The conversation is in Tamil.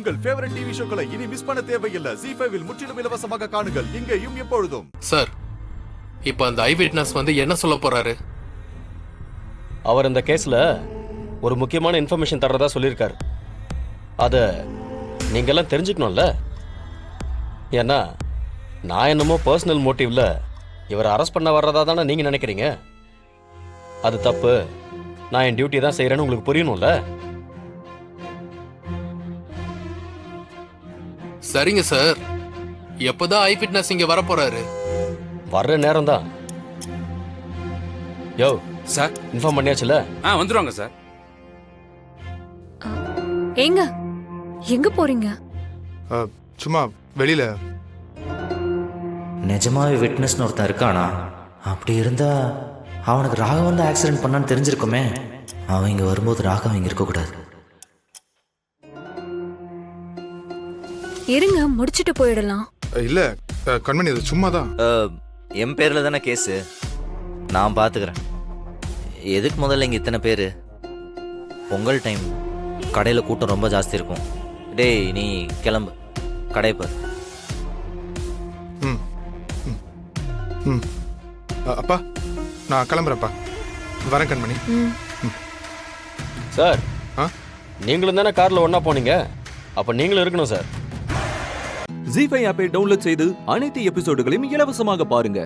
உங்கள் ஃபேவரட் டிவி ஷோக்களை இனி மிஸ் பண்ண தேவையில்லை. ZEE5 இல் முற்றிலும் இலவசமாக காணுங்கள். இங்கேயும் எப்பொழுதும். சார், இப்போ அந்த ஐ விட்னஸ் வந்து என்ன சொல்ல போறாரு? அவர் இந்த கேஸ்ல ஒரு முக்கியமான இன்ஃபர்மேஷன் தர்றதா சொல்லியிருக்காரு. அதை நீங்கெல்லாம் தெரிஞ்சுக்கணும்ல. ஏன்னா நான் என்னமோ பர்சனல் மோட்டிவ்ல இவரை அரெஸ்ட் பண்ண வர்றதா தானே நீங்க நினைக்கிறீங்க. அது தப்பு. நான் என் டியூட்டி தான் செய்யறேன்னு உங்களுக்கு புரியணும்ல. சரிங்க சார், எப்போதான் ஐ விட்னஸ் இங்க வர போறாரு? வர்ற நேரம் தான். யோ சார், இன்ஃபார்ம் பண்ணியாச்சுல? வந்துருவாங்க சார். ஏங்க எங்க போறீங்க? சும்மா வெளியில. நிஜமாவே விட்னஸ்னு ஒருத்தன் இருக்கானா? அப்படி இருந்தா அவனுக்கு ராகவன் தான் ஆக்சிடென்ட் பண்ணான்னு தெரிஞ்சிருக்குமே. அவன் இங்க வரும்போது ராகவன் இங்க இருக்கக்கூடாது. இருங்க, முடிச்சிட்டு போயிடலாம். இல்ல கண்மணி, அது சும்மா தான். என் பேர்ல தானே கேஸு, நான் பாத்துக்கிறேன். எதுக்கு முதல்ல இங்க இத்தனை பேரு? பொங்கல் டைம், கடையில் கூட்டம் ரொம்ப ஜாஸ்தி இருக்கும். டேய் நீ கிளம்பு, கடை பாரு. ம் ம் ம் அப்பா நான் கிளம்புறேன்ப்பா. வரேன் கண்மணி. சார், ஆ நீங்களும் தானே கார்ல ஒண்ணா போனீங்க, அப்ப நீங்களும் இருக்கணும் சார். ZEE5 ஆப்பை டவுன்லோட் செய்து அனைத்து எபிசோடுகளையும் இலவசமாக பாருங்க.